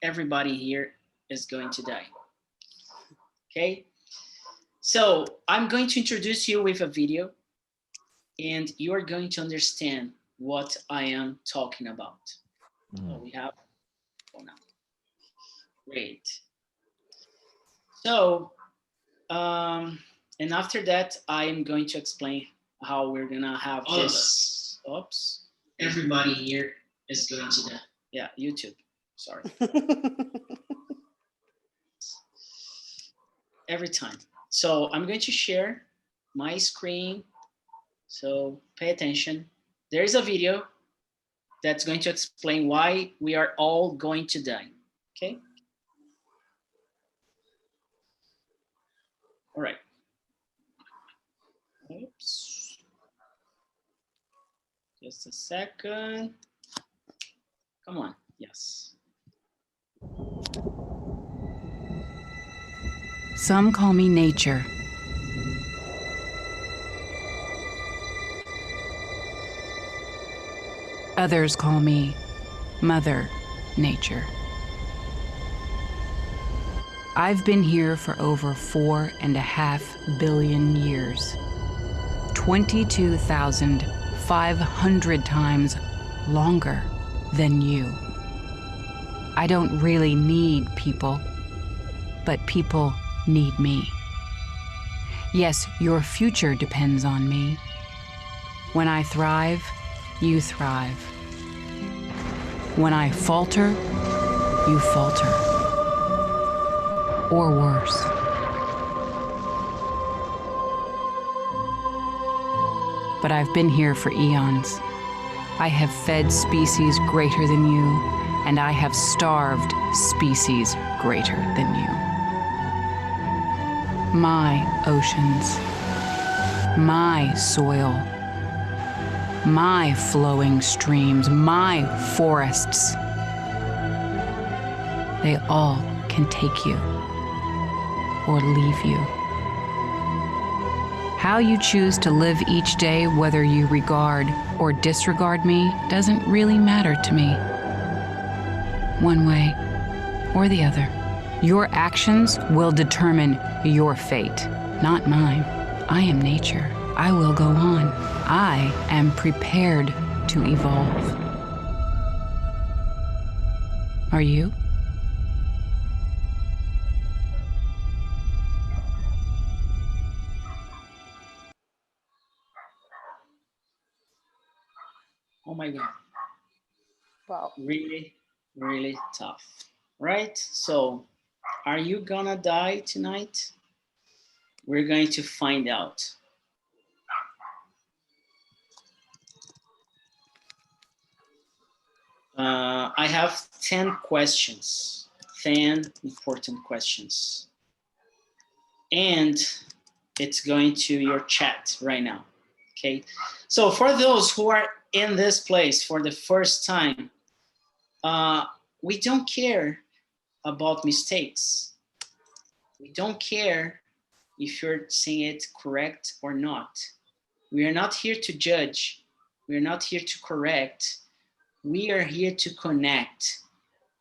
everybody here is going to die. Okay, so I'm going to introduce you with a video and you are going to understand what I am talking about. So we have, oh no, great. So, and after that, I am going to explain how we're gonna have all this. Oops, everybody here is going to die. Yeah, YouTube, sorry. Every time. So I'm going to share my screen. So pay attention. There's a video that's going to explain why we are all going to die. Okay. All right. Oops. Just a second. Come on. Yes. Some call me nature. Others call me Mother Nature. I've been here for over 4.5 billion years, 22,500 times longer than you. I don't really need people, but people need me. Yes, your future depends on me. When I thrive, you thrive. When I falter, you falter. Or worse. But I've been here for eons. I have fed species greater than you, and I have starved species greater than you. My oceans, my soil, my flowing streams, my forests, they all can take you or leave you. How you choose to live each day, whether you regard or disregard me, doesn't really matter to me. One way or the other. Your actions will determine your fate, not mine. I am nature. I will go on. I am prepared to evolve. Are you? Oh my God. Wow. Really, really tough, right? So are you gonna die tonight? We're going to find out. I have 10 questions, 10 important questions. And it's going to your chat right now, okay? So for those who are in this place for the first time, we don't care about mistakes. We don't care if you're saying it correct or not. We are not here to judge. We are not here to correct. We are here to connect.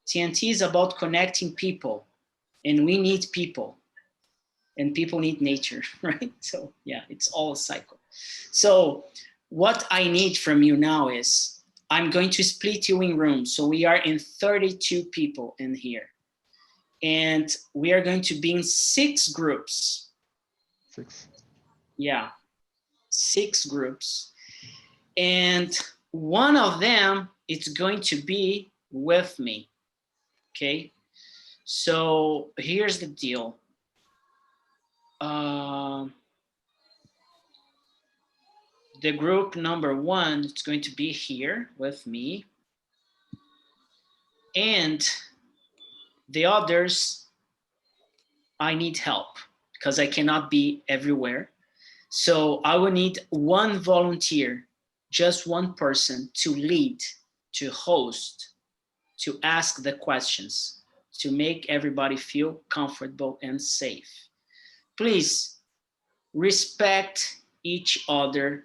TNT is about connecting people, and we need people, and people need nature, right? So yeah, it's all a cycle. So what I need from you now is, I'm going to split you in rooms. So we are in 32 people in here. And we are going to be in 6 groups. 6. Yeah, 6 groups. And one of them, it's going to be with me, okay? So here's the deal. The group number 1, it's going to be here with me. And the others, I need help because I cannot be everywhere. So I will need one volunteer, just one person to lead, to host, to ask the questions, to make everybody feel comfortable and safe. Please respect each other,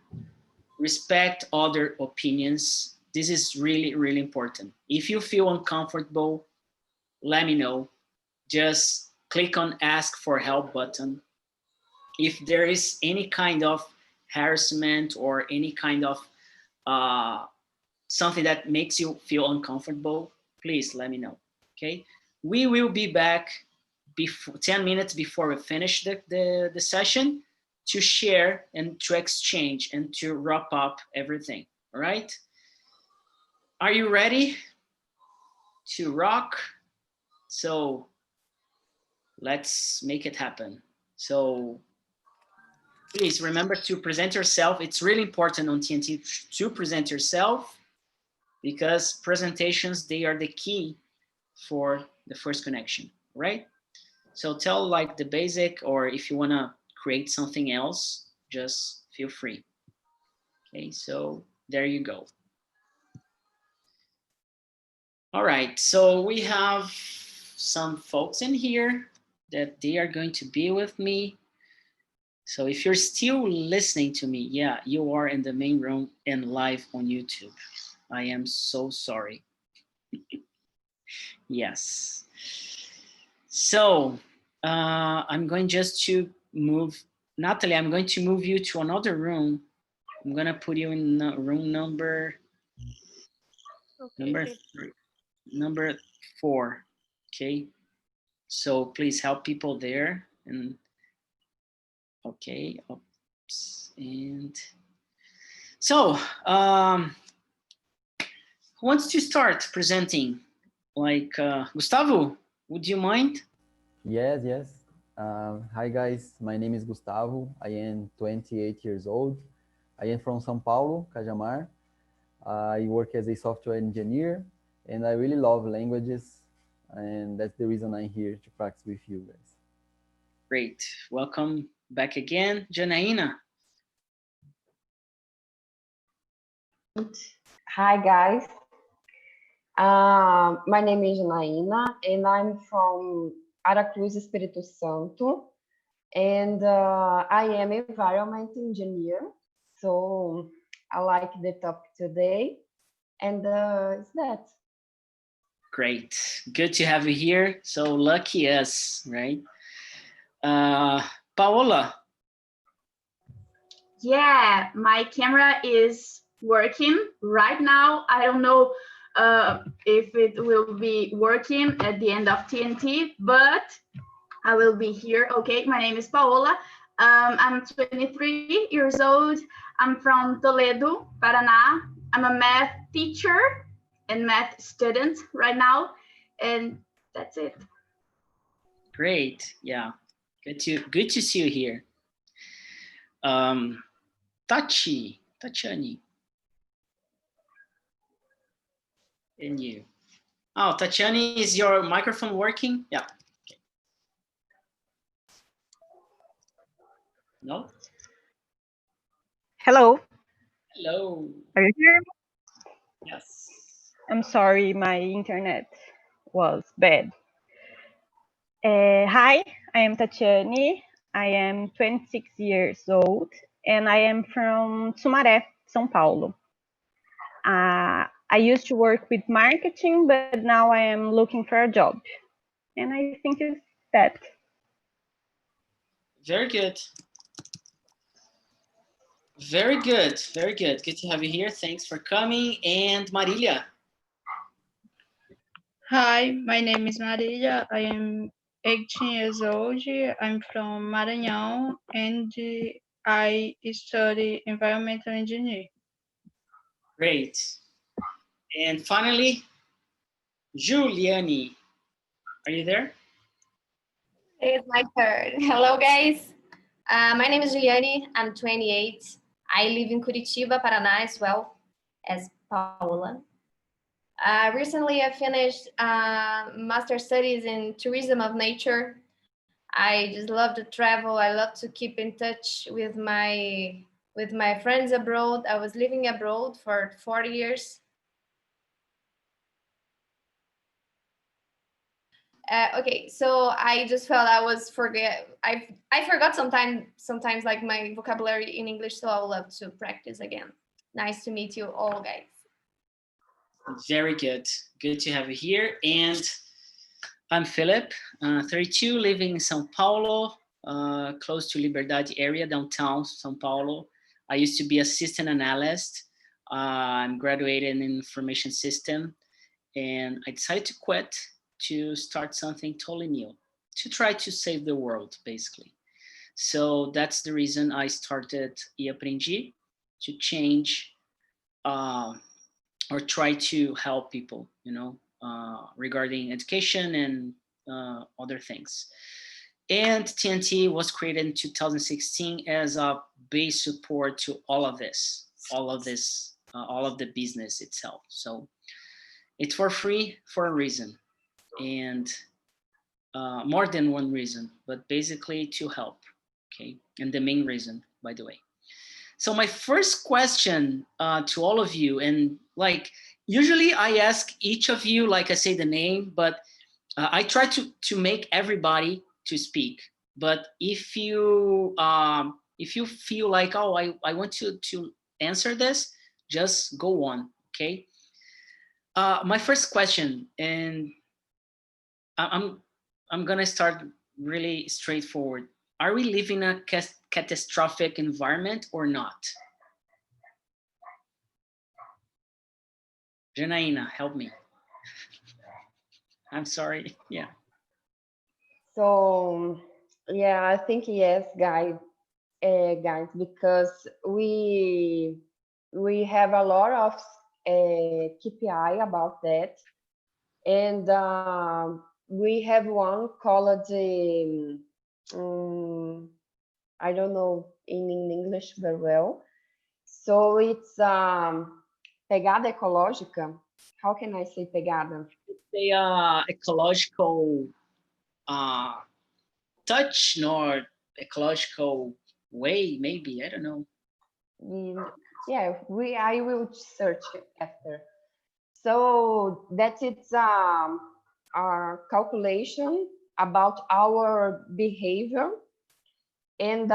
respect other opinions. This is really, really important. If you feel uncomfortable, let me know. Just click on ask for help button. If there is any kind of harassment or any kind of something that makes you feel uncomfortable, please let me know, okay? We will be back before 10 minutes before we finish the session to share and to exchange and to wrap up everything, all right? Are you ready to rock? So let's make it happen. So please remember to present yourself. It's really important on TNT to present yourself because presentations, they are the key for the first connection, right? So tell like the basic, or if you wanna create something else, just feel free. Okay, so there you go. All right, so we have some folks in here that they are going to be with me. So if you're still listening to me, yeah, you are in the main room and live on YouTube. I am so sorry. Yes. So I'm going just to move, Natalie, I'm going to move you to another room. I'm gonna put you in room number, number 4, okay? So please help people there. And okay, oops, and so who wants to start presenting? Like Gustavo, would you mind? Yes, yes. Hi guys, my name is Gustavo. I am 28 years old. I am from São Paulo, Cajamar. I work as a software engineer and I really love languages, and that's the reason I'm here to practice with you guys. Great, welcome back again. Janaína. Hi guys. My name is Janaína and I'm from Aracruz, Espírito Santo. And I am an environment engineer. So I like the topic today. And it's that. Great, good to have you here. So lucky us, right? Paola. Yeah, my camera is working right now. I don't know if it will be working at the end of TNT, but I will be here. Okay, my name is Paola. I'm 23 years old. I'm from Toledo, Paraná. I'm a math teacher and math student right now, and that's it. Great, yeah, good to see you here. Tatiani, and you. Oh, Tatiani, is your microphone working? Yeah. Okay. No? Hello. Hello. Are you here? Yes. I'm sorry, my internet was bad. Hi, I am Tatiane. I am 26 years old and I am from Sumaré, São Paulo. I used to work with marketing, but now I am looking for a job. And I think it's that. Very good. Very good, very good. Good to have you here. Thanks for coming. And Marilia. Hi, my name is Marilia. I am 18 years old. I'm from Maranhão and I study environmental engineering. Great. And finally, Juliani. Are you there? It's my turn. Hello, guys. My name is Juliani. I'm 28. I live in Curitiba, Paraná as well as Paola. Recently, I finished master studies in tourism of nature. I just love to travel. I love to keep in touch with my friends abroad. I was living abroad for 4 years. Okay, so I just felt I forgot sometimes like my vocabulary in English, so I would love to practice again. Nice to meet you all, guys. Very good. Good to have you here. And I'm Philip, 32, living in São Paulo, close to Liberdade area, downtown São Paulo. I used to be assistant analyst. I'm graduated in information system, and I decided to quit to start something totally new, to try to save the world, basically. So that's the reason I started eAprendi, to change or try to help people, regarding education and other things. And TNT was created in 2016 as a base support to all of the business itself. So it's for free for a reason, and more than one reason, but basically to help. Okay, and the main reason, by the way. So my first question to all of you, and like usually I ask each of you, like I say the name, but I try to make everybody to speak. But if you feel like, oh, I want to answer this, just go on. Okay. My first question, and I'm gonna start really straightforward. Are we living in a catastrophic environment or not? Janaína, help me. I'm sorry. Yeah. So yeah, I think yes, guys, because we have a lot of KPI about that, and we have one called I don't know in English very well. So it's pegada ecológica. How can I say pegada? The ecological touch, nor ecological way, maybe, I don't know. Yeah, I will search after. So that it's our calculation about our behavior, and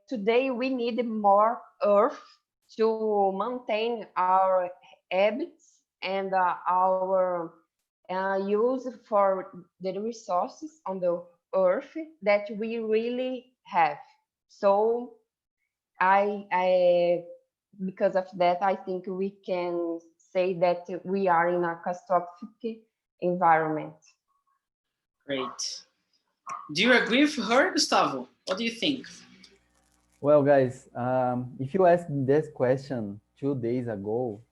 today we need more earth to maintain our habits and our use for the resources on the earth that we really have. So I because of that, I think we can say that we are in a catastrophic environment. Great. Do you agree with her, Gustavo? What do you think? Well, guys, if you asked this question 2 days ago,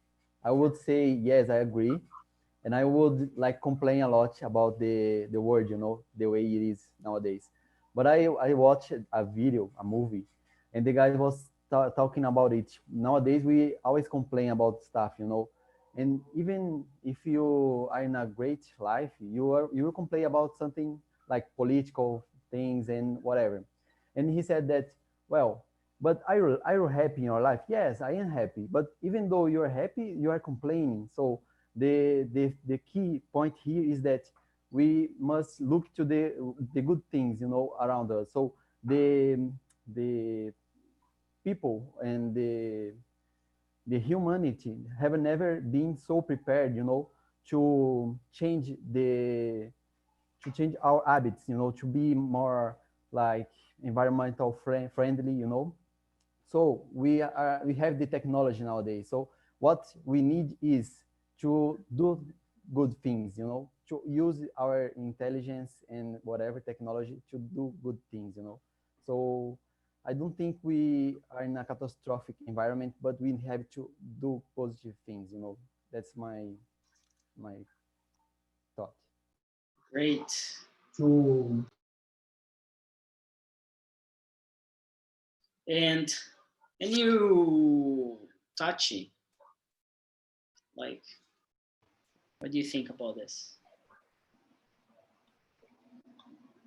I would say yes, I agree, and I would like complain a lot about the world, the way it is nowadays. But I watched a video, a movie, and the guy was talking about it. Nowadays, we always complain about stuff, and even if you are in a great life, you will complain about something like political things and whatever. And he said that, well, but are you happy in your life? Yes, I am happy. But even though you're happy, you are complaining. So the key point here is that we must look to the good things, around us. So the people and the humanity have never been so prepared, to change our habits, to be more like environmental friendly, So we have the technology nowadays. So what we need is to do good things, to use our intelligence and whatever technology to do good things, So I don't think we are in a catastrophic environment, but we have to do positive things, That's my thought. Great. And you, Tachi, like, what do you think about this?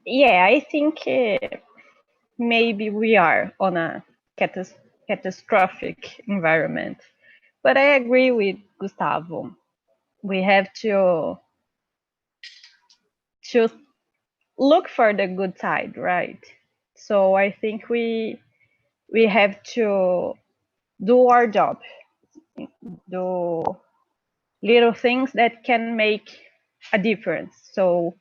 Yeah, I think maybe we are on a catastrophic environment. But I agree with Gustavo. We have to look for the good side, right? So I think we have to do our job, do little things that can make a difference. So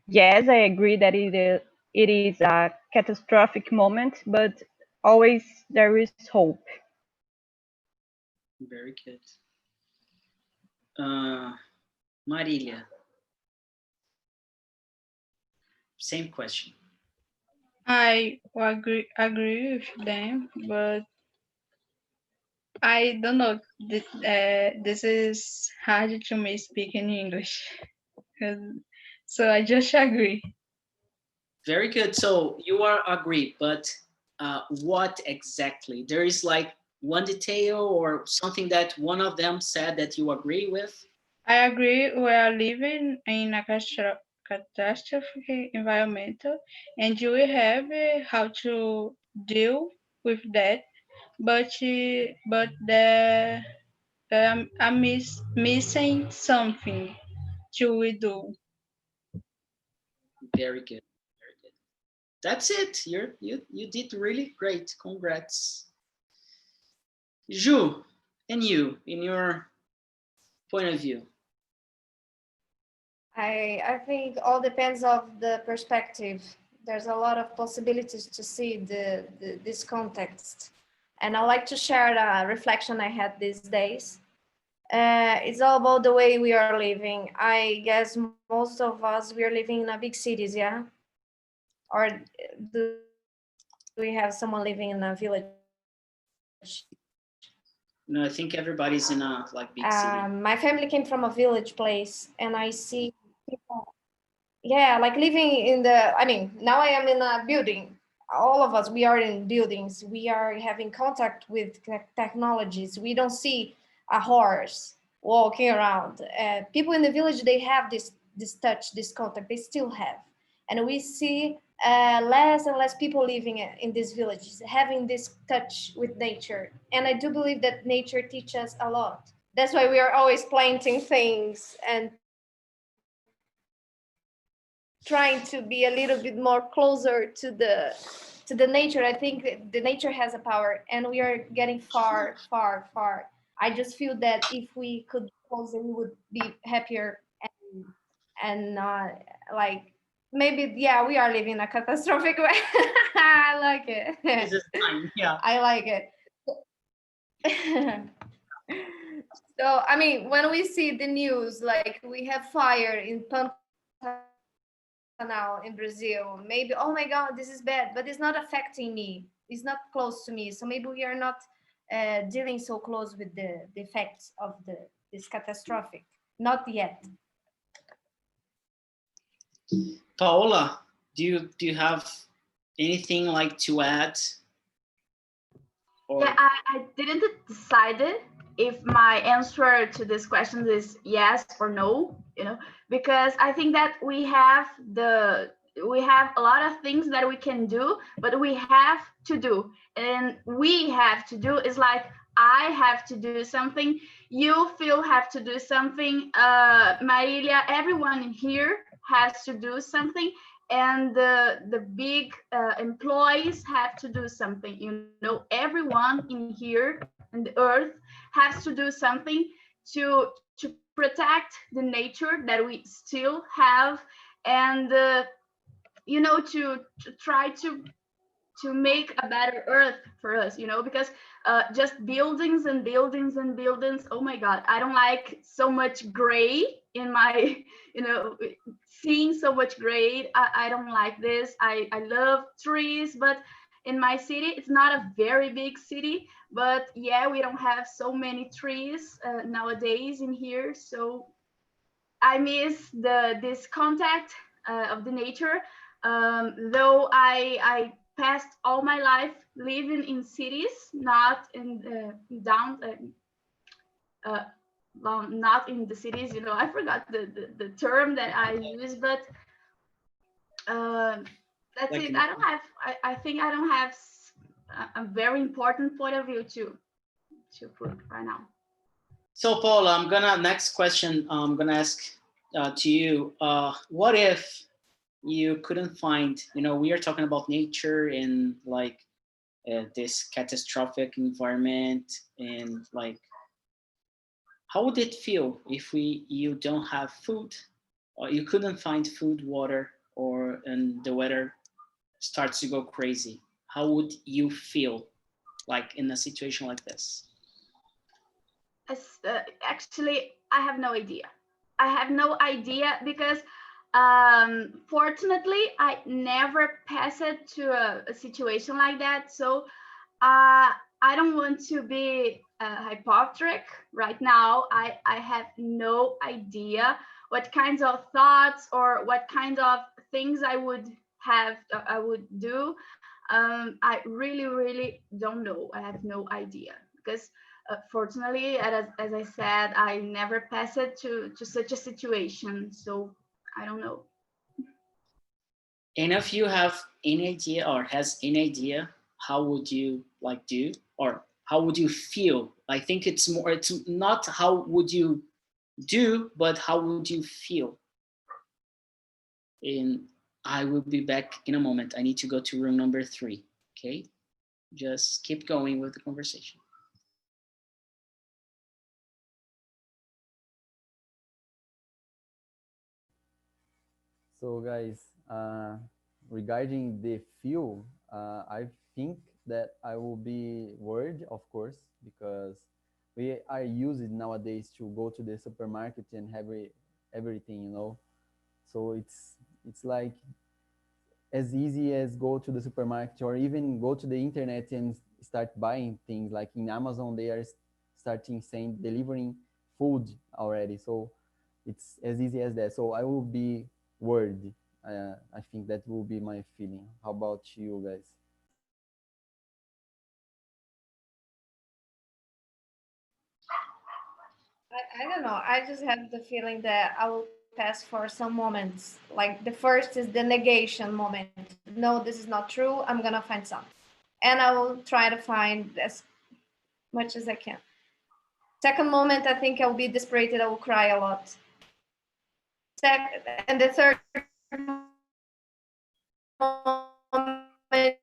yes, I agree that it is a catastrophic moment, but always there is hope. Very good. Marilia, same question. I agree with them, but I don't know. This is hard to me speak in English. So I just agree. Very good. So you are agree, but what exactly? There is like one detail or something that one of them said that you agree with? I agree. We are living in a catastrophic environment, and we have how to deal with that. But I'm missing something to we do. Very good. Very good. That's it. You did really great. Congrats. Ju, and you, in your point of view. I think all depends of the perspective. There's a lot of possibilities to see this context. And I like to share a reflection I had these days. It's all about the way we are living. I guess most of us, we are living in a big cities, yeah? Or do we have someone living in a village? No, I think everybody's in a like big city. My family came from a village place, and I see people, yeah, like living in the, I mean, now I am in a building. All of us, we are in buildings. We are having contact with technologies. We don't see a horse walking around. People in the village, they have this touch, this contact. They still have, and we see less and less people living in these villages having this touch with nature. And I do believe that nature teaches a lot. That's why we are always planting things and trying to be a little bit more closer to the nature. I think the nature has a power, and we are getting far, far, far. I just feel that if we could be closer, we would be happier and like maybe, yeah, we are living a catastrophic way. I like it. This is fine. Yeah. I like it. So I mean, when we see the news, like we have fire in Pantanal in Brazil, maybe, oh my God, this is bad, but it's not affecting me. It's not close to me. So maybe we are not dealing so close with the effects of this catastrophic. Not yet. Paola, do you have anything like to add? Or Yeah, I didn't decide if my answer to this question is yes or no, because I think that we have a lot of things that we can do, but we have to do. And we have to do is like, I have to do something, you Phil have to do something, Marilia, everyone in here has to do something, and the big employees have to do something. Everyone in here in the earth has to do something to protect the nature that we still have, and to try to make a better earth for us, because just buildings and buildings and buildings, oh my God, I don't like so much gray in my, seeing so much gray. I don't like this. I love trees, but in my city, it's not a very big city, but yeah, we don't have so many trees nowadays in here. So I miss this contact of the nature. Though I passed all my life living in cities, not in not in the cities. I forgot the term that I use, but that's like it. I don't have. I think I don't have a very important point of view to put right now. So Paola, next question I'm gonna ask to you. What if you couldn't find, we are talking about nature and like this catastrophic environment, and like, how would it feel if you don't have food, you couldn't find food, water, and the weather starts to go crazy, how would you feel like in a situation like this? Actually, I have no idea. I have no idea because fortunately, I never passed to a situation like that. So I don't want to be hypocritical right now. I have no idea what kinds of thoughts or what kinds of things I would have, I would do. I really don't know. I have no idea because fortunately, as I said, I never passed to such a situation. So I don't know. And if you have any idea or has any idea, how would you like do, or how would you feel? I think it's more, it's not how would you do, but how would you feel? And I will be back in a moment. I need to go to room number 3. Okay, just keep going with the conversation. So guys, regarding the fuel, I think that I will be worried, of course, because we are used nowadays to go to the supermarket and have everything, you know. So it's like as easy as go to the supermarket or even go to the internet and start buying things. Like in Amazon, they are starting saying delivering food already. So it's as easy as that. So I will be worried. I think that will be my feeling. How about you guys? I don't know. I just have the feeling that I will pass for some moments. Like the first is the negation moment. No, this is not true. I'm gonna find some, and I will try to find as much as I can. Second moment, I think I will be desperate. I will cry a lot. And the third moment,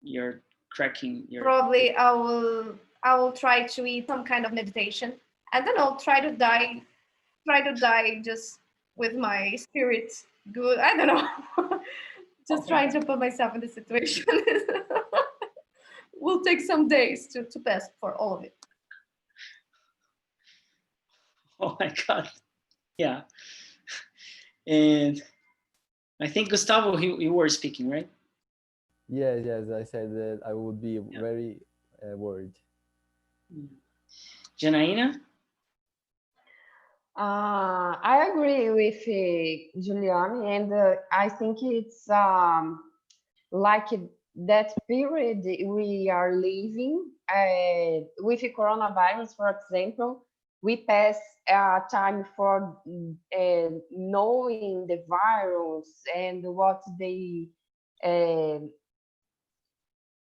You're cracking your... probably I will try to eat some kind of meditation. I don't know, try to die just with my spirit good. I don't know. Just trying to put myself in the situation. Will take some days to pass for all of it. Oh my God. Yeah. And I think Gustavo, you were speaking, right? Yes, yes. I said that I would be very worried. Janaína? I agree with Giuliani, and I think it's like that period we are living with the coronavirus, for example. We pass time for knowing the virus and what they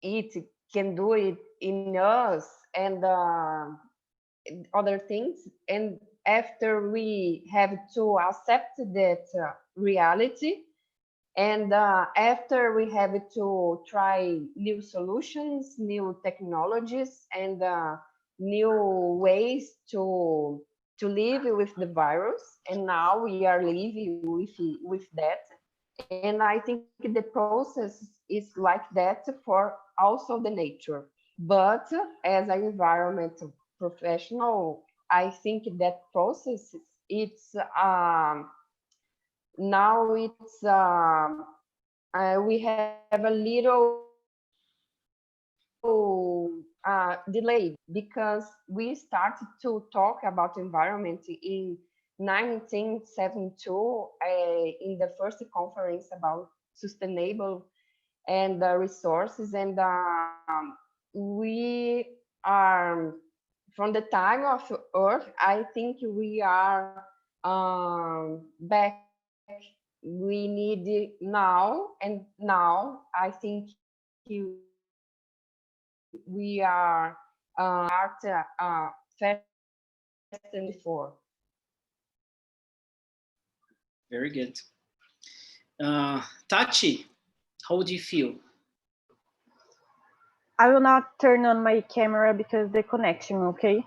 it can do it in us and other things. And after we have to accept that reality, and after we have to try new solutions, new technologies, and new ways to live with the virus. And now we are living with that. And I think the process is like that for also the nature. But as an environmental professional, I think that process, it's now it's we have a little delay because we started to talk about environment in 1972 in the first conference about sustainable and resources, and we are from the time of Earth. I think we are back. We need it now, and now I think we are faster than before. Very good. Tachi, how would you feel? I will not turn on my camera because the connection, okay?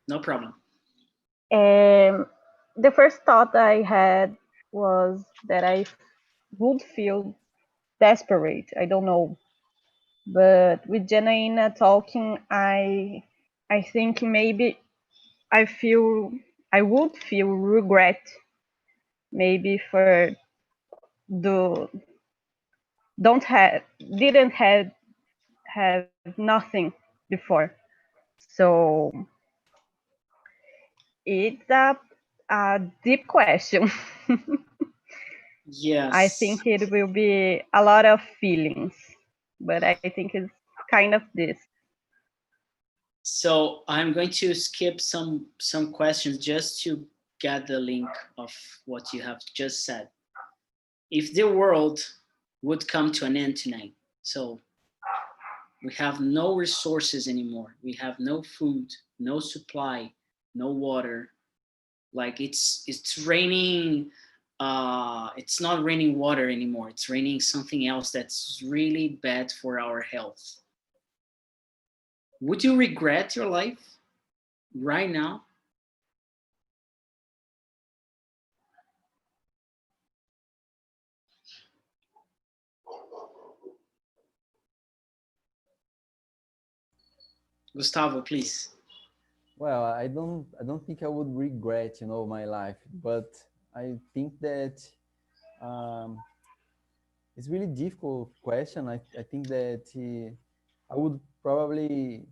No problem. the first thought I had was that I would feel desperate. I don't know. But with Janaina talking, I think maybe I would feel regret maybe for the don't have didn't have nothing before. So it's a deep question. I Yes. think it will be a lot of feelings, but I think it's kind of this. So I'm going to skip some questions just to get the link of what you have just said. If the world would come to an end tonight, so we have no resources anymore, we have no food, no supply, no water, like it's raining, it's not raining water anymore, it's raining something else that's really bad for our health. Would you regret your life right now? Gustavo, please. Well, I don't think I would regret, my life, but I think that um, it's really difficult question. I think that I would probably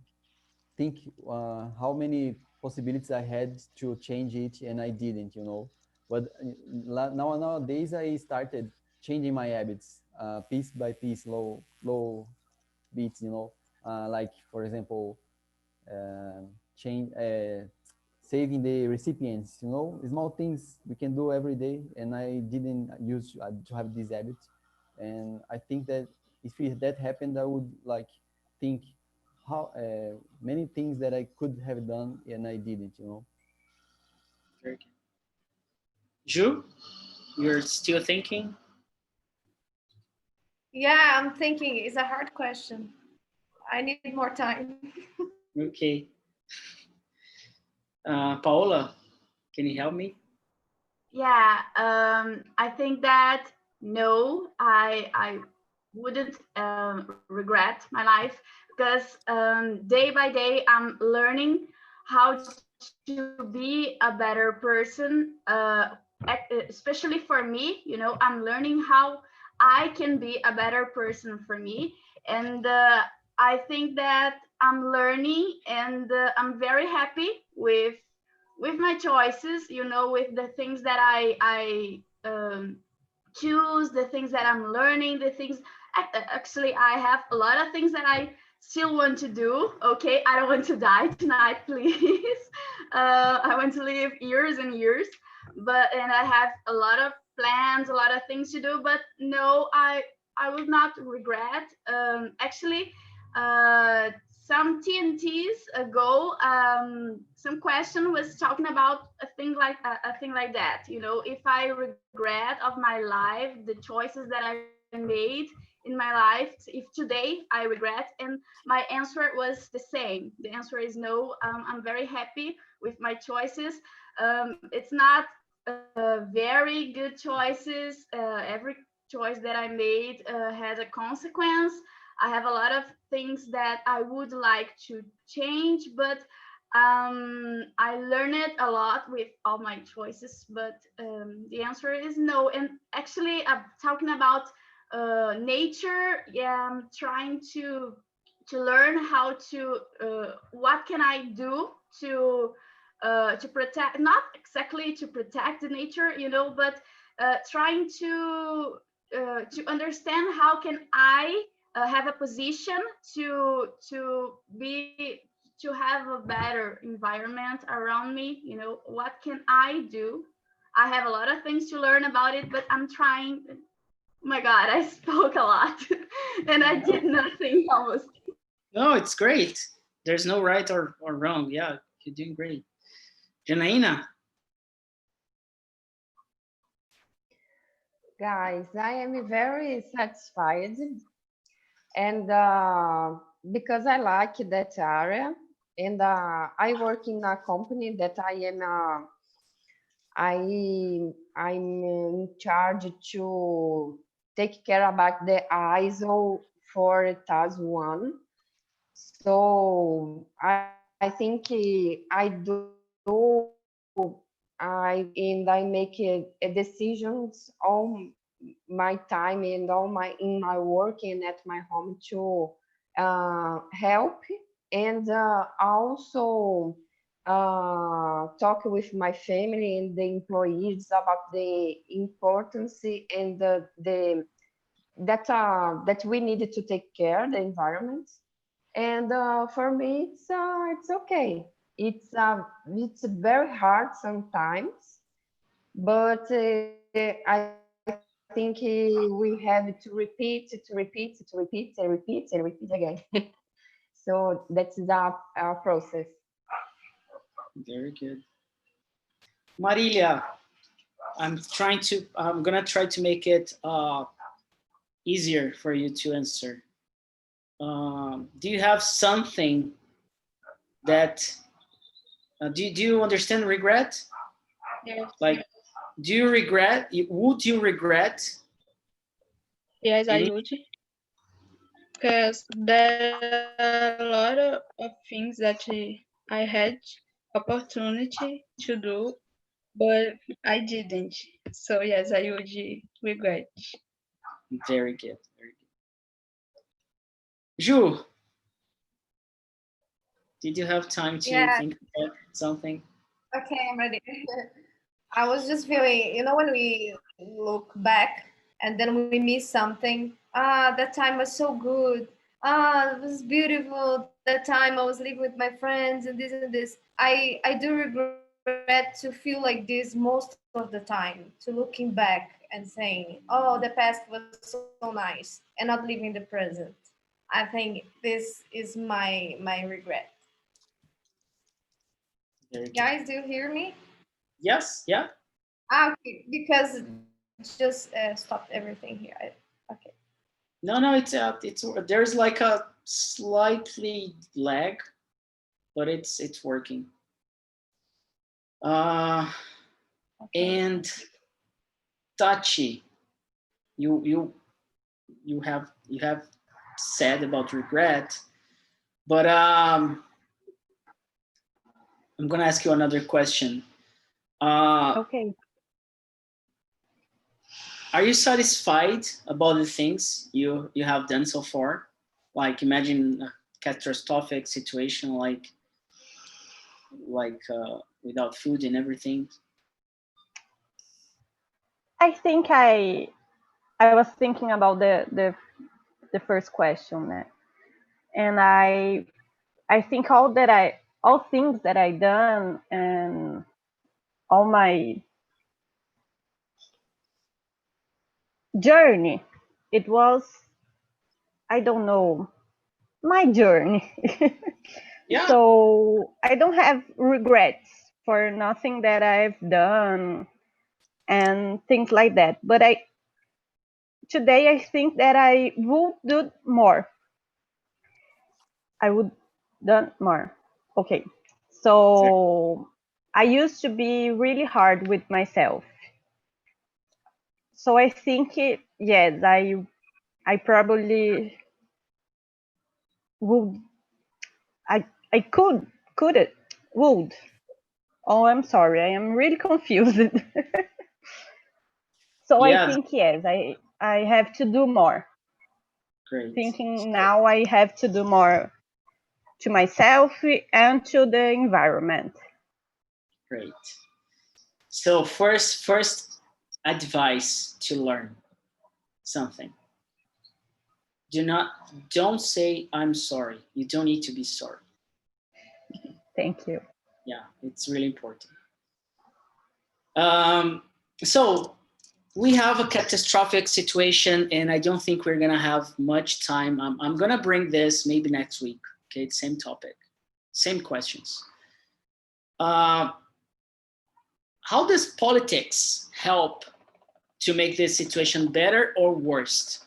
think how many possibilities I had to change it, and I didn't. But nowadays I started changing my habits piece by piece, low beats. Like for example, change saving the recipients. Small things we can do every day, and I didn't use to have these habits. And I think that if that happened, I would like think how many things that I could have done and I didn't. Very good. Ju, you're still thinking? Yeah, I'm thinking it's a hard question. I need more time. Okay. Paola, can you help me? Yeah, I think that no, I wouldn't regret my life because day by day I'm learning how to be a better person. Especially for me, I'm learning how I can be a better person for me, and I think that I'm learning, and I'm very happy with my choices, with the things that I choose, the things that I'm learning, the things. Actually, I have a lot of things that I still want to do. Okay, I don't want to die tonight, please. I want to live years and years, and I have a lot of plans, a lot of things to do. But no, I will not regret. Actually, uh, some TNTs ago, some question was talking about a thing like that. If I regret of my life, the choices that I made in my life, if today I regret, and my answer was the same. The answer is no. I'm very happy with my choices. It's not very good choices. Every choice that I made has a consequence. I have a lot of things that I would like to change, but I learned a lot with all my choices. But the answer is no. And actually, talking about nature, yeah, I'm trying to learn how to what can I do to protect, not exactly to protect the nature, but trying to understand how can I have a position to have a better environment around me. What can I do? I have a lot of things to learn about it, but I'm trying. Oh my God, I spoke a lot and I did nothing almost. No, it's great. There's no right or wrong. Yeah, you're doing great. Janaína, Guys, I am very satisfied, and because I like that area, and I work in a company that I am I'm in charge to take care about the ISO 4001. So I think I make decisions all my time and all my in my work and at my home to help and also talk with my family and the employees about the importance and that we need to take care of the environment. And for me, it's okay. It's very hard sometimes, but I think we have to repeat, and repeat again. So that's the process. Very good. Marilia, I'm gonna try to make it easier for you to answer. Do you have something that, do you understand regret? Yes. Like, do you regret, would you regret? Yes, I would. Because there are a lot of things that I had opportunity to do, but I didn't. So yes, I would regret. Very good, very good. Ju, did you have time to Yeah. think about something? Okay, I'm ready. I was just feeling, you know, when we look back and then we miss something. That time was so good. It was beautiful. That time I was living with my friends and this and this. I do regret to feel like this most of the time, to looking back and saying, oh, the past was so nice, and not living the present. I think this is my regret. Very good. Guys, do you hear me? Yes, yeah. Okay, because just stopped everything here. Okay. No, it's there's like a slightly lag, but it's working. Okay. And Tachi, you have said about regret, but I'm gonna ask you another question. Okay. Are you satisfied about the things you have done so far? Like, imagine a catastrophic situation, like without food and everything. I think I was thinking about the first question, and I think all things that I done and all my journey, it was, I don't know, my journey. Yeah. So I don't have regrets for nothing that I've done and things like that. But today I think that I would do more. I would done more. Okay. So I used to be really hard with myself. So I think yes, I probably would. I would. Oh, I'm sorry. I am really confused. So I Yeah. think yes, I have to do more. Great. Thinking now I have to do more to myself and to the environment. Great. So first advice to learn something. Don't say I'm sorry. You don't need to be sorry. Thank you. Yeah, it's really important. So we have a catastrophic situation, and I don't think we're gonna have much time. I'm gonna bring this maybe next week. Okay, same topic, same questions. How does politics help to make this situation better or worse?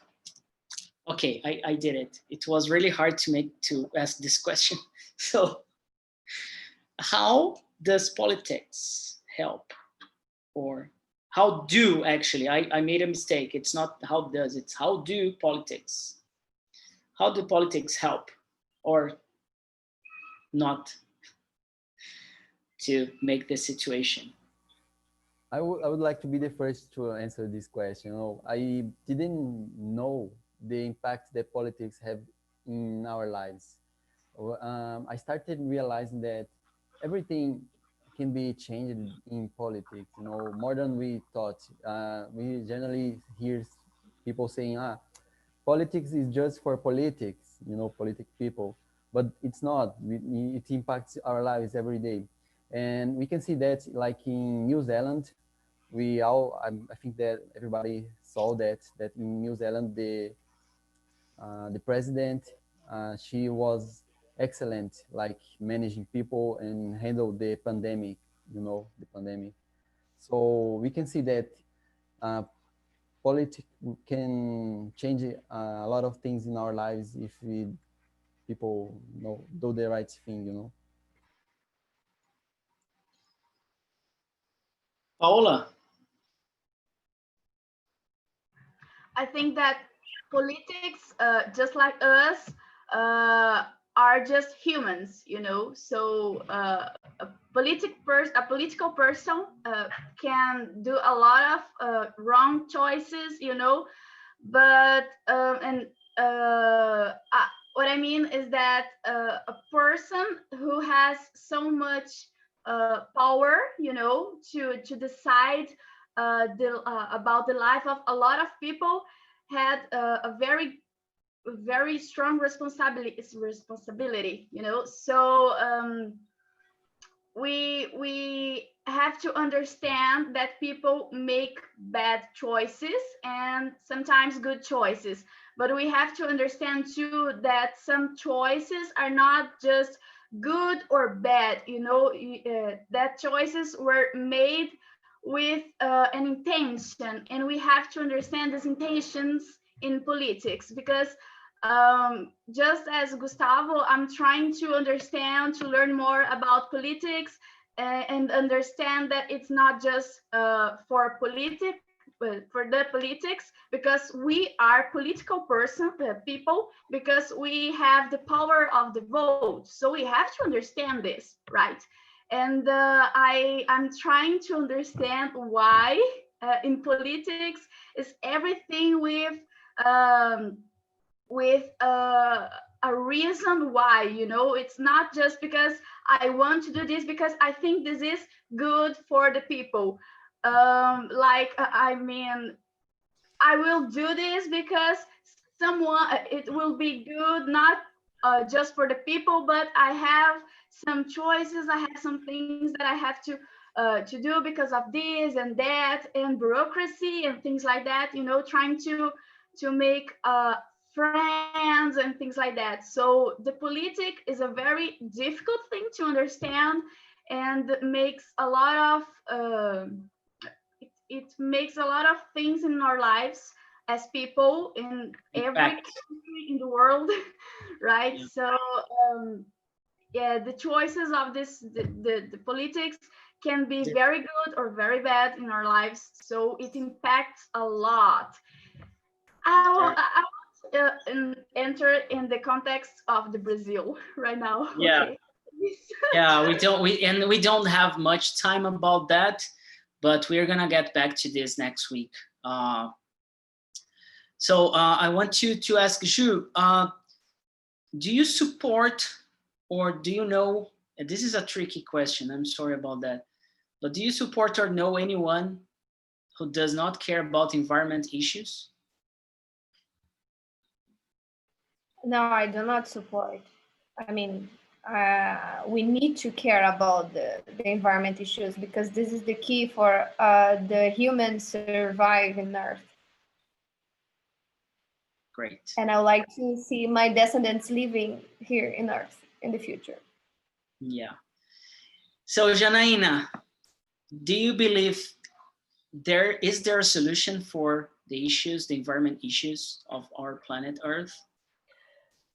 Okay, I did it. It was really hard to ask this question. So how does politics help or how do, actually, I made a mistake. It's not how does, it's how do politics help or not to make the situation? I would like to be the first to answer this question. You know, I didn't know the impact that politics have in our lives. I started realizing that everything can be changed in politics, you know, more than we thought. We generally hear people saying, politics is just for politics, you know, politic people, but it's not. It impacts our lives every day. And we can see that like in New Zealand, I think that everybody saw that in New Zealand, the president, she was excellent, like managing people and handle the pandemic, you know, the pandemic. So we can see that uh, politics can change a lot of things in our lives if we people know do the right thing, you know. Paola? I think that politics, just like us, are just humans, you know. So a political person can do a lot of wrong choices, you know. But what I mean is that a person who has so much power, you know, to decide about the life of a lot of people had a very strong responsibility, you know. So we have to understand that people make bad choices and sometimes good choices, but we have to understand too that some choices are not just good or bad, you know. That choices were made with an intention, and we have to understand these intentions in politics, because just as Gustavo, I'm trying to understand, to learn more about politics, and understand that it's not just for the politics, because we are political people, because we have the power of the vote. So we have to understand this, right? And I'm trying to understand why in politics is everything with a reason why, you know. It's not just because I want to do this because I think this is good for the people. I mean, I will do this because it will be good, not just for the people, but I have some choices, I have some things that I have to do because of this and that and bureaucracy and things like that, you know, trying to make friends and things like that. So the politic is a very difficult thing to understand, and makes a lot of it makes a lot of things in our lives as people in every country in the world, right? Yeah. So yeah, the choices of the politics can be very good or very bad in our lives. So it impacts a lot. I want to enter in the context of the Brazil right now. Yeah. Okay. Yeah, we don't have much time about that, but we're gonna get back to this next week. So I want to ask Ju, do you support, or do you know, and this is a tricky question, I'm sorry about that, but do you support or know anyone who does not care about environment issues? No, I do not support. I mean, we need to care about the environment issues, because this is the key for the humans survive in Earth. Great. And I would like to see my descendants living here in Earth in the future. Yeah. So Janaína, do you believe there is a solution for the issues, the environment issues of our planet Earth?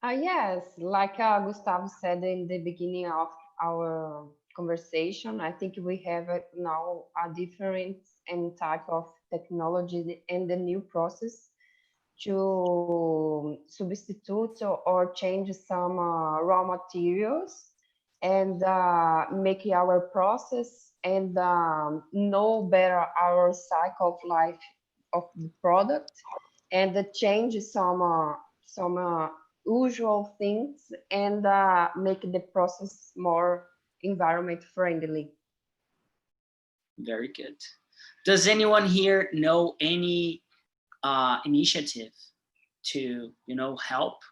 Yes, like Gustavo said in the beginning of our conversation. I think we have now a different and type of technology and the new process to substitute or change some raw materials and make our process and know better our cycle of life of the product and change some usual things and make the process more environment friendly. Very good. Does anyone here know any initiative to, help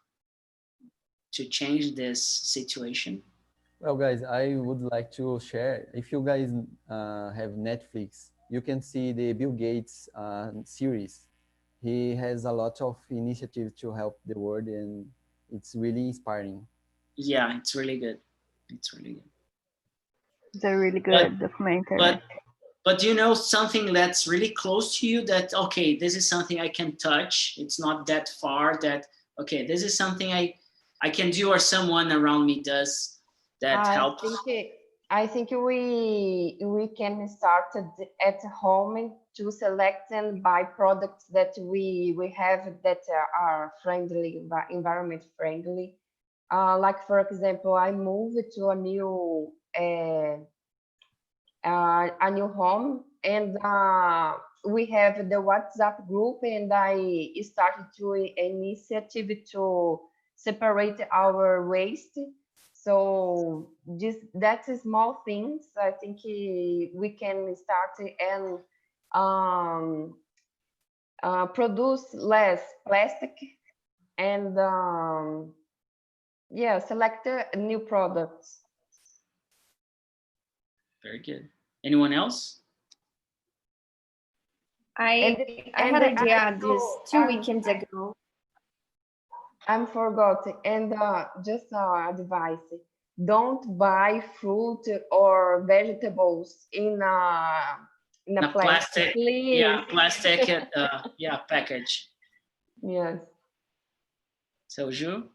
to change this situation? Well, guys, I would like to share. If you guys have Netflix, you can see the Bill Gates series. He has a lot of initiatives to help the world, and it's really inspiring. Yeah, it's really good. It's really good. It's a really good documentary. But you know something that's really close to you that, okay, this is something I can touch. It's not that far that, okay, this is something I can do or someone around me does that helps. I think we can start at home to select and buy products that we have that are friendly, environment friendly. Like for example, I moved to a new home and we have the WhatsApp group and I started to initiative to separate our waste. So that's small things. I think we can start and produce less plastic and yeah, select new products. Very good. Anyone else? I had an idea this 2 weekends ago. I'm forgot. And just advice: don't buy fruit or vegetables in a plastic. Please. Yeah, plastic. Yeah, package. Yes. So, Ju?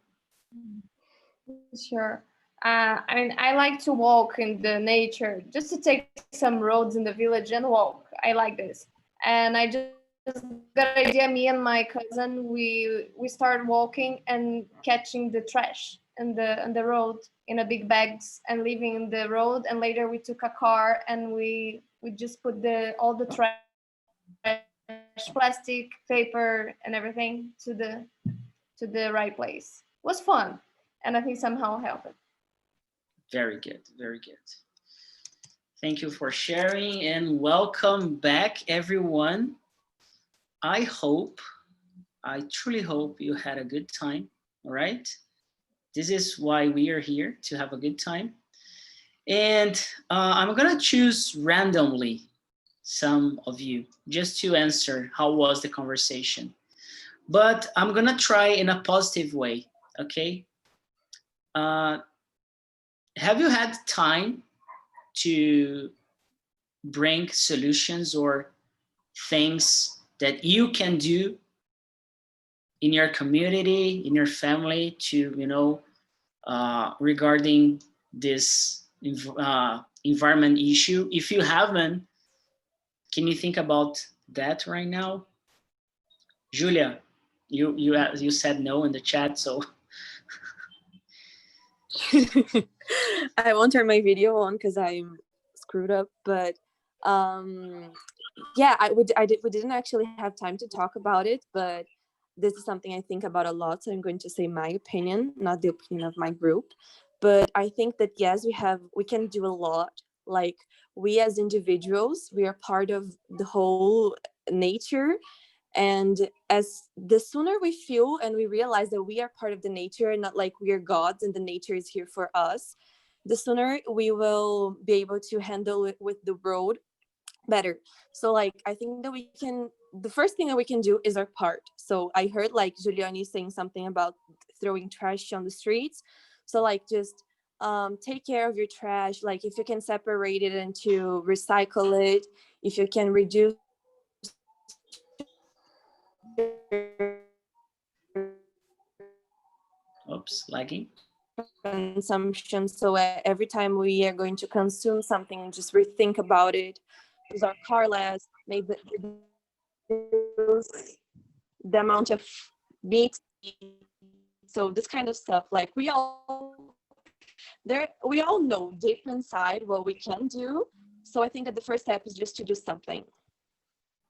Sure. I mean, I like to walk in the nature, just to take some roads in the village and walk. I like this. And I just got an idea. Me and my cousin, we started walking and catching the trash in the road in a big bags and leaving in the road. And later we took a car and we just put all the trash, plastic, paper, and everything to the right place. It was fun, and I think somehow helped. Very good, very good. Thank you for sharing and welcome back, everyone. I truly hope you had a good time, all right? This is why we are here, to have a good time. And I'm gonna choose randomly some of you just to answer how was the conversation. But I'm gonna try in a positive way, okay? Have you had time to bring solutions or things that you can do in your community, in your family to, regarding this environment issue? If you haven't, can you think about that right now? Julia, you said no in the chat, so. I won't turn my video on because I'm screwed up, but yeah, we didn't actually have time to talk about it, but this is something I think about a lot, so I'm going to say my opinion, not the opinion of my group. But I think that yes, we can do a lot. Like, we as individuals, we are part of the whole nature, and as the sooner we feel and we realize that we are part of the nature, not like we are gods and the nature is here for us, the sooner we will be able to handle it with the road better. So like, I think that the first thing that we can do is our part. So I heard like Juliani saying something about throwing trash on the streets. So like, just take care of your trash. Like, if you can separate it and to recycle it, if you can reduce Oops, lagging. consumption. So every time we are going to consume something, just rethink about it, use our car less, maybe reduce the amount of meat. So this kind of stuff, like we all know deep inside what we can do. So I think that the first step is just to do something.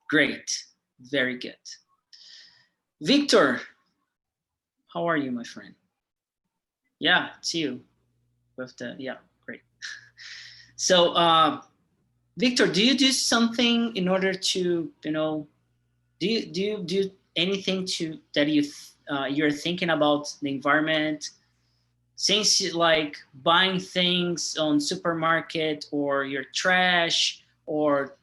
Great, very good. Victor, how are you, my friend? Yeah, it's you. With the, yeah, great. So, Victor, do you do something in order to, you know, do you do anything to that you're thinking about the environment? Since you like buying things on supermarket, or your trash, or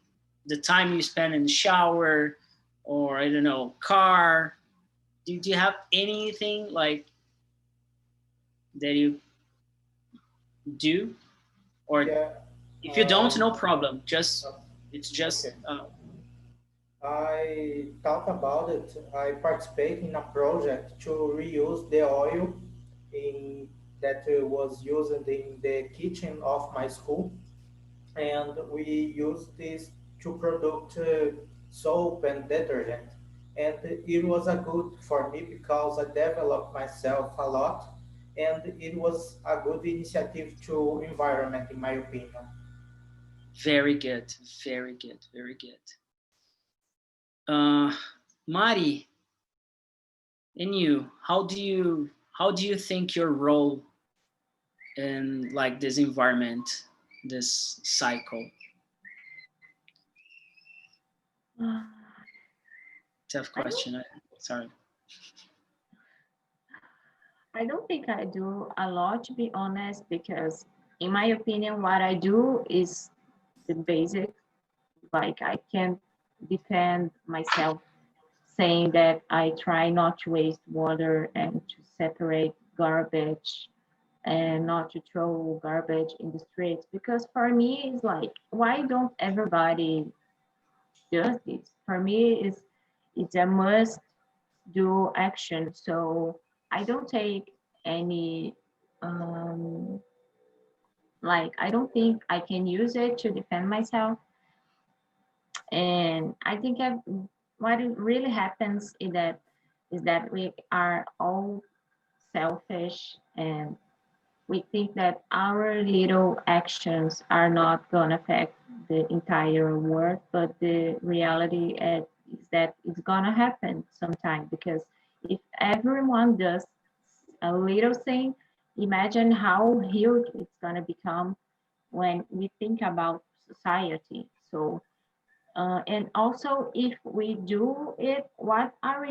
the time you spend in the shower, or I don't know, car, do you have anything like that you do? Or Yeah, if you don't, no problem. It's just okay. I thought about it. I participate in a project to reuse the oil that was used in the kitchen of my school, and we use this to produce soap and detergent. And it was a good for me because I developed myself a lot, and it was a good initiative to environment, in my opinion. very good, very good, very good. Mari, and you, how do you think your role in like this environment, this cycle? Tough question. Sorry. I don't think I do a lot, to be honest, because in my opinion, what I do is the basic. Like I can't defend myself saying that I try not to waste water and to separate garbage and not to throw garbage in the streets, because for me it's like, why don't everybody do this? For me it's a must do action. So I don't take any like I don't think I can use it to defend myself. And I think what really happens is that we are all selfish, and we think that our little actions are not going to affect the entire world, but the reality is that it's going to happen sometime, because if everyone does a little thing, imagine how huge it's going to become when we think about society. So and also, if we do it, what are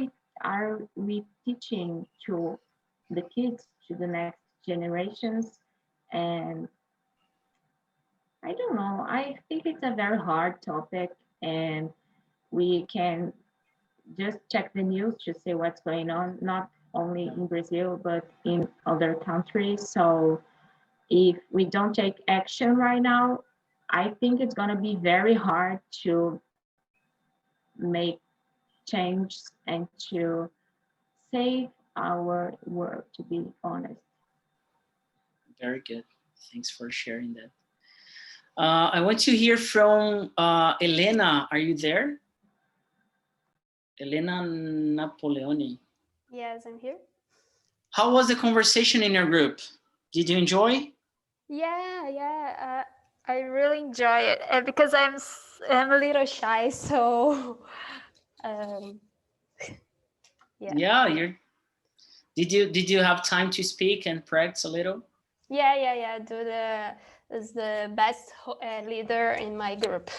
we teaching to the kids, to the next generations? And I don't know. I think it's a very hard topic, and we can just check the news to see what's going on, not only in Brazil but in other countries. So if we don't take action right now, I think it's going to be very hard to make change and to save our world, to be honest. Very good. Thanks for sharing that. I want to hear from Elena. Are you there? Elena Napoleoni. Yes, I'm here. How was the conversation in your group? Did you enjoy? Yeah. I really enjoy it because I'm a little shy, so yeah. Yeah, did you have time to speak and practice a little? Yeah. Is the best leader in my group.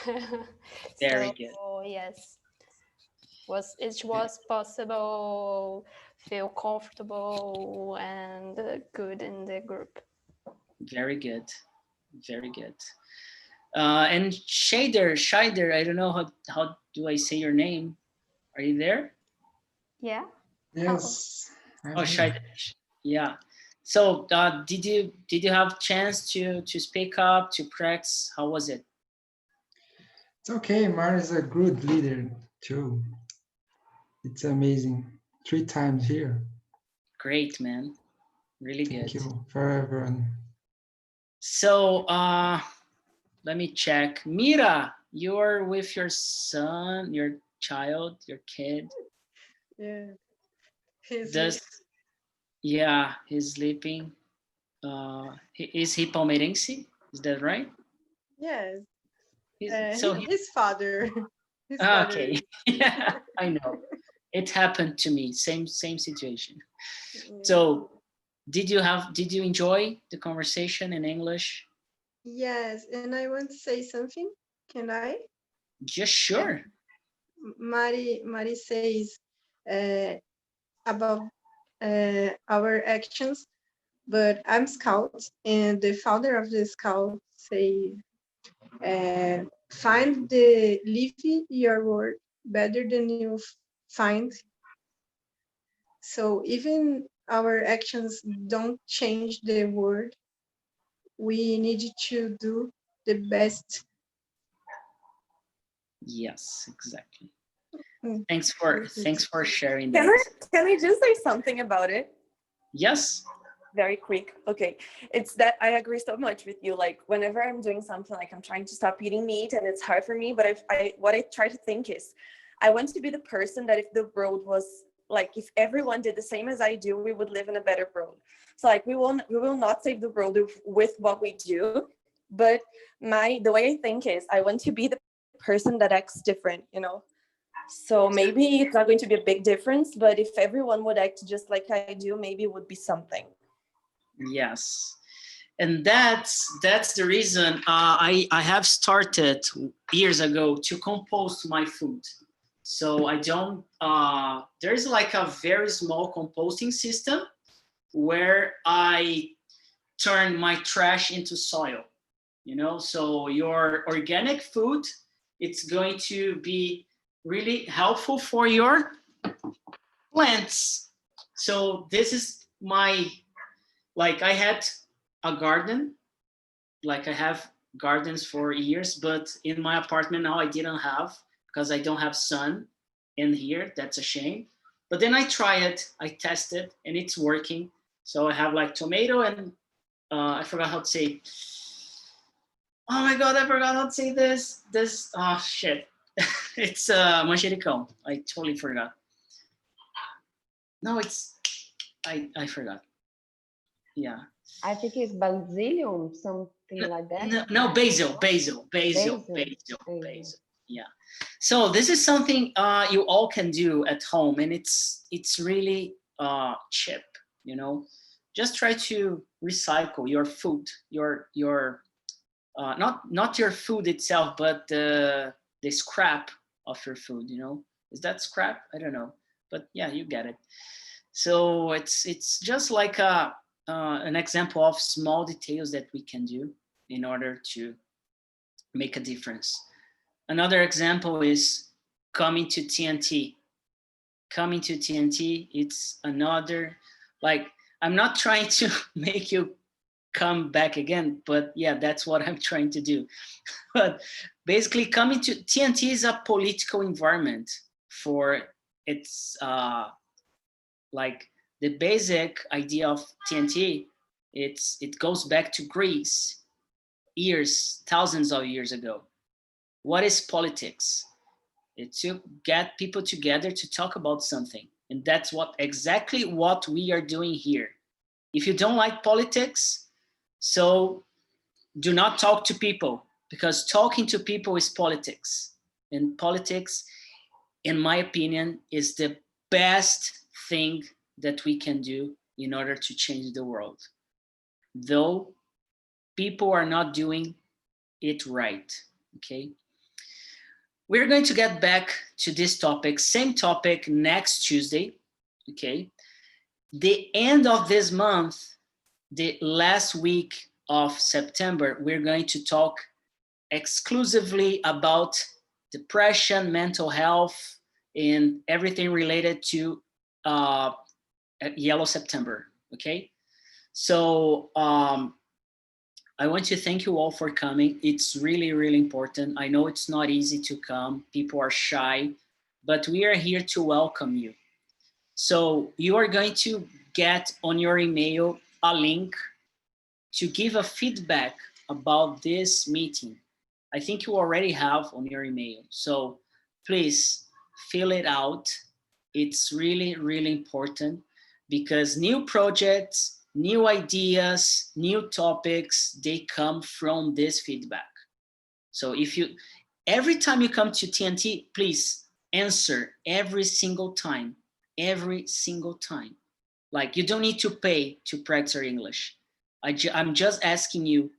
Very good. Yes, it was possible, feel comfortable and good in the group. Very good, very good. And Scheider, I don't know how do I say your name? Are you there? Yeah. Yes. Oh, Scheider. Yeah. So did you have chance to speak up, to practice? How was it? It's okay. Mara is a good leader too. It's amazing. 3 times here. Great, man. Really Thank good. you for everyone. So let me check. Mira, you're with your son, your child, your kid. Yeah. He's Does yeah, he's sleeping. Is he Palmeirense? Is that right? yes. So His father. His father. okay. Yeah, I know. It happened to me. Same situation. So did you enjoy the conversation in English? Yes, and I want to say something. Can I? Just sure. Mari says about our actions, but I'm Scout, and the founder of the Scout say, leave your word better than you find. So even our actions don't change the world, we need to do the best. Yes, exactly. Mm. Thanks for sharing that. Can I just say something about it? Yes. Very quick. Okay. It's that I agree so much with you. Like whenever I'm doing something, like I'm trying to stop eating meat and it's hard for me, but what I try to think is I want to be the person that if the world was like, if everyone did the same as I do, we would live in a better world. So like we will not save the world with what we do, but the way I think is I want to be the person that acts different, you know? So maybe it's not going to be a big difference, but if everyone would act just like I do, maybe it would be something. Yes, and that's the reason I have started years ago to compost my food. So I don't. There's like a very small composting system where I turn my trash into soil. You know, so your organic food, it's going to be really helpful for your plants. So this is my, like I had a garden, like I have gardens for years, but in my apartment now I didn't have, because I don't have sun in here. That's a shame. But then I try it, I test it, and it's working. So I have like tomato and I forgot how to say. Oh my God, I forgot how to say this. Oh shit. It's manjericão. I totally forgot. No, I forgot. Yeah. I think it's basilium, something like that. No, basil. Yeah. So this is something you all can do at home, and it's really cheap. You know, just try to recycle your food, your not your food itself, but the scrap of your food. You know, is that scrap? I don't know, but yeah, you get it. So it's just like an example of small details that we can do in order to make a difference. Another example is coming to TNT. Coming to TNT, it's another, like, I'm not trying to make you come back again, but yeah, that's what I'm trying to do. But basically, coming to TNT is a political environment for its like the basic idea of TNT. It goes back to Greece, thousands of years ago. What is politics? It's to get people together to talk about something, and that's exactly what we are doing here. If you don't like politics, so do not talk to people, because talking to people is politics. And politics, in my opinion, is the best thing that we can do in order to change the world. Though people are not doing it right, okay? We're going to get back to this topic, same topic next Tuesday, okay? The end of this month, the last week of September, we're going to talk exclusively about depression, mental health, and everything related to Yellow September, okay? So I want to thank you all for coming. It's really, really important. I know it's not easy to come. People are shy, but we are here to welcome you. So you are going to get on your email a link to give a feedback about this meeting. I think you already have on your email. So please fill it out. It's really, really important because new projects, new ideas, new topics, they come from this feedback. So if you, every time you come to TNT, please answer every single time, Like you don't need to pay to practice your English. I'm just asking you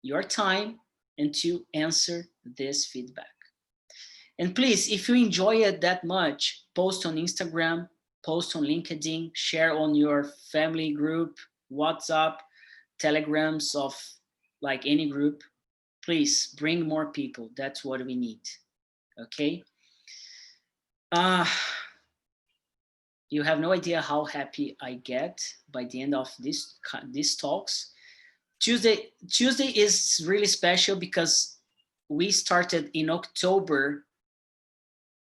your time and to answer this feedback. And please, if you enjoy it that much, post on Instagram, post on LinkedIn, share on your family group, WhatsApp, Telegrams of like any group. Please bring more people. That's what we need. Okay. You have no idea how happy I get by the end of these talks. Tuesday is really special because we started in October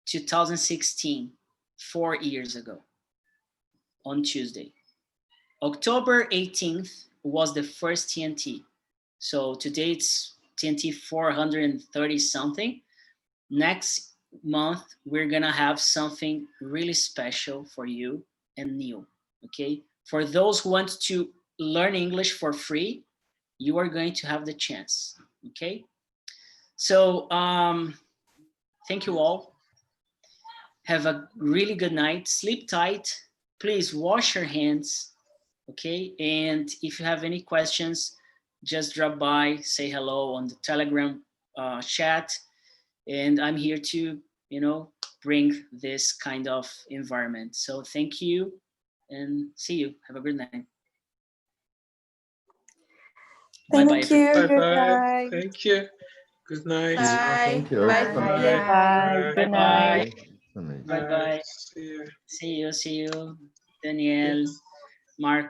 2016, 4 years ago, on Tuesday. October 18th was the first TNT. So today it's TNT 430 something. Next month, we're gonna have something really special for you and new, okay? For those who want to learn English for free, you are going to have the chance, okay? So thank you all. Have a really good night, sleep tight. Please wash your hands, okay? And if you have any questions, just drop by, say hello on the Telegram chat. And I'm here to, you know, bring this kind of environment. So thank you and see you. Have a good night. Thank you. Bye Good bye. night. Thank you. Good night. Bye. Thank you. Bye. Bye. Good night. Bye bye. See you. See you. Daniel, Marco.